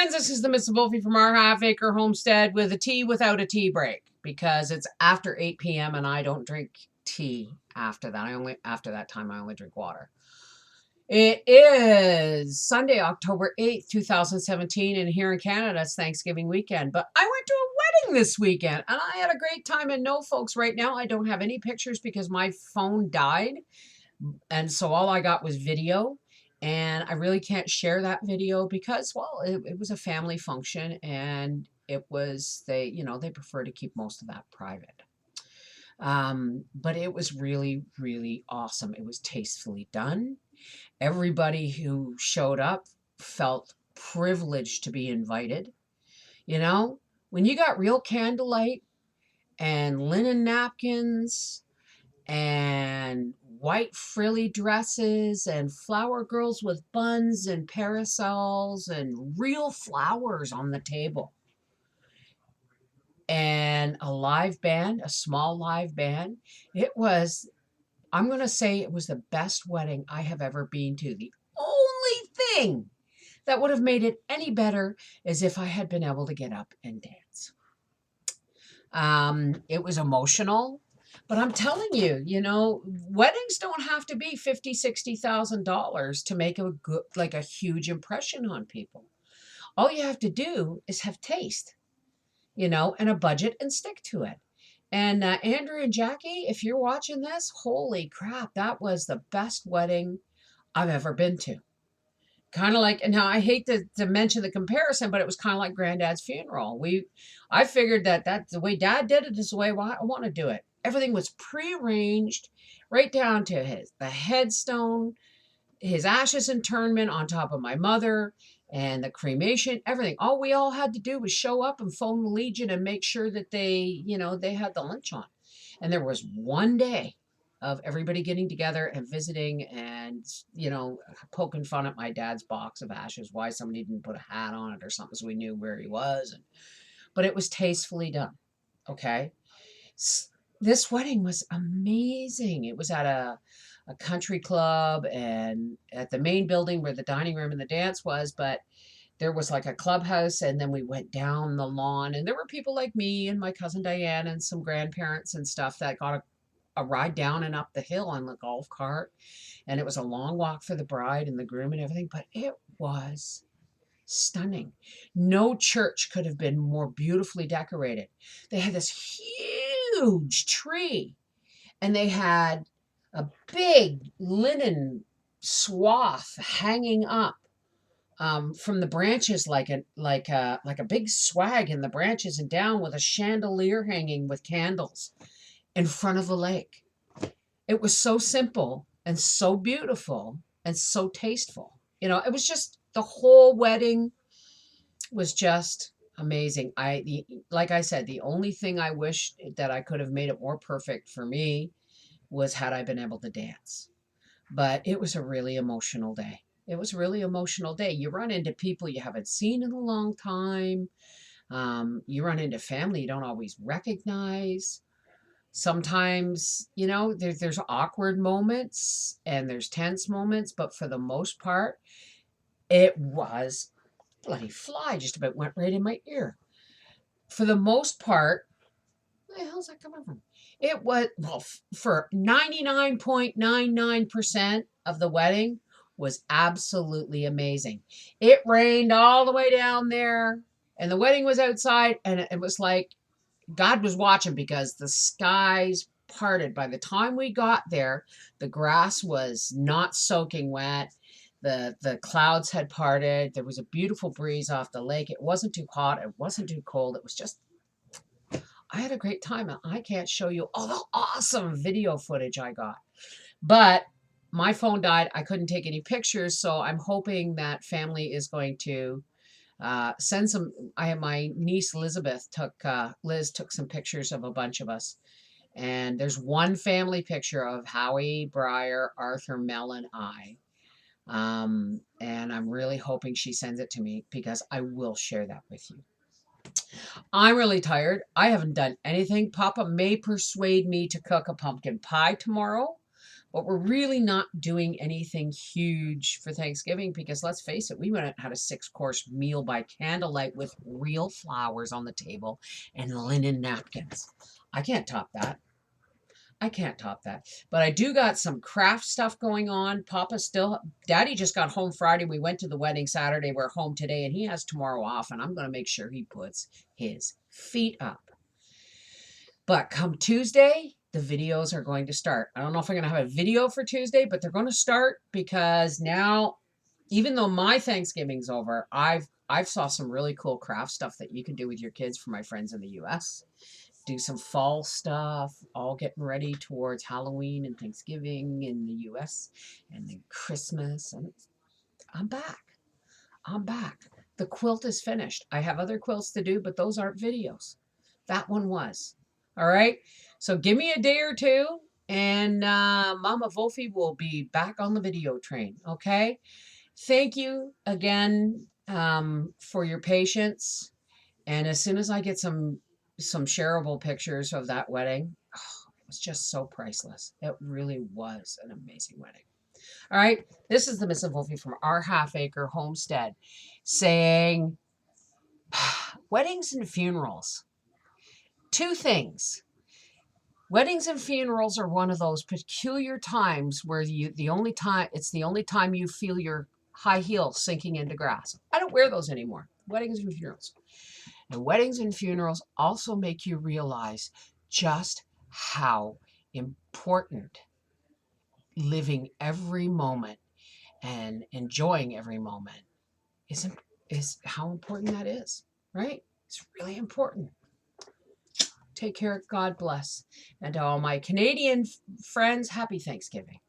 friends, this is the Miss Wolfie from our Half Acre Homestead with a tea without a tea break because it's after 8 p.m. and I don't drink tea after that. After that time I only drink water. It is Sunday, October 8th, 2017, and here in Canada it's Thanksgiving weekend. But I went to a wedding this weekend and I had a great time. And no, folks, right now I don't have any pictures because my phone died. And so all I got was video. And I really can't share that video because, well, it was a family function and it was, they prefer to keep most of that private. But it was really, really awesome. It was tastefully done. Everybody who showed up felt privileged to be invited. You know, when you got real candlelight and linen napkins and white frilly dresses and flower girls with buns and parasols and real flowers on the table and a live band, a small live band. I'm going to say it was the best wedding I have ever been to. The only thing that would have made it any better is if I had been able to get up and dance. It was emotional, but I'm telling you, weddings don't have to be $50,000, $60,000 to make a huge impression on people. All you have to do is have taste, and a budget and stick to it. And Andrew and Jackie, if you're watching this, holy crap, that was the best wedding I've ever been to. Kind of like, and now I hate to mention the comparison, but it was kind of like Granddad's funeral. I figured that the way Dad did it is the way I want to do it. Everything was prearranged, right down to the headstone, his ashes internment on top of my mother, and the cremation, everything. All we all had to do was show up and phone the Legion and make sure that they had the lunch on. And there was one day of everybody getting together and visiting and, poking fun at my dad's box of ashes, why somebody didn't put a hat on it or something so we knew where he was. But it was tastefully done. Okay. This wedding was amazing. It was at a country club and at the main building where the dining room and the dance was, but there was like a clubhouse, and then we went down the lawn, and there were people like me and my cousin Diane and some grandparents and stuff that got a ride down and up the hill on the golf cart. And it was a long walk for the bride and the groom and everything, but it was stunning. No church could have been more beautifully decorated. They had this huge tree, and they had a big linen swath hanging up from the branches, like a big swag in the branches, and down with a chandelier hanging with candles in front of the lake. It was so simple and so beautiful and so tasteful. It was just the whole wedding was just amazing. Like I said, the only thing I wish that I could have made it more perfect for me was had I been able to dance. But it was a really emotional day. It was a really emotional day. You run into people you haven't seen in a long time. You run into family you don't always recognize. Sometimes, there's awkward moments and there's tense moments, but for the most part, it was bloody fly just about went right in my ear. For the most part, where the hell's that coming from? It was, well, for 99.99% of the wedding was absolutely amazing. It rained all the way down there, and the wedding was outside, and it was like God was watching because the skies parted. By the time we got there, the grass was not soaking wet. The clouds had parted. There was a beautiful breeze off the lake. It wasn't too hot. It wasn't too cold. It was just, I had a great time. And I can't show you all the awesome video footage I got. But my phone died. I couldn't take any pictures. So I'm hoping that family is going to send some. My niece Elizabeth Liz took some pictures of a bunch of us. And there's one family picture of Howie, Briar, Arthur, Mel, and I. And I'm really hoping she sends it to me because I will share that with you. I'm really tired. I haven't done anything. Papa may persuade me to cook a pumpkin pie tomorrow, But we're really not doing anything huge for Thanksgiving because let's face it, we went and had a 6-course meal by candlelight with real flowers on the table and linen napkins. I can't top that. I can't top that. But I do got some craft stuff going on. Daddy just got home Friday. We went to the wedding Saturday. We're home today, and he has tomorrow off, and I'm going to make sure he puts his feet up. But come Tuesday, the videos are going to start. I don't know if I'm going to have a video for Tuesday, but they're going to start because now, even though my Thanksgiving's over, I've saw some really cool craft stuff that you can do with your kids for my friends in the US. Do some fall stuff, all getting ready towards Halloween and Thanksgiving in the US and then Christmas. And I'm back. I'm back. The quilt is finished. I have other quilts to do, but those aren't videos. That one was. All right. So give me a day or two, and Mama Wolfie will be back on the video train. Okay. Thank you again for your patience. And as soon as I get some shareable pictures of that wedding, oh, it was just so priceless. It really was an amazing wedding. All right. This is the Miss Wolfie from our half-acre homestead saying weddings and funerals. Two things. Weddings and funerals are one of those peculiar times where it's the only time you feel your high heels sinking into grass. I don't wear those anymore. Weddings and funerals. And weddings and funerals also make you realize just how important living every moment and enjoying every moment is how important that is, right? It's really important. Take care. God bless. And to all my Canadian friends, happy Thanksgiving.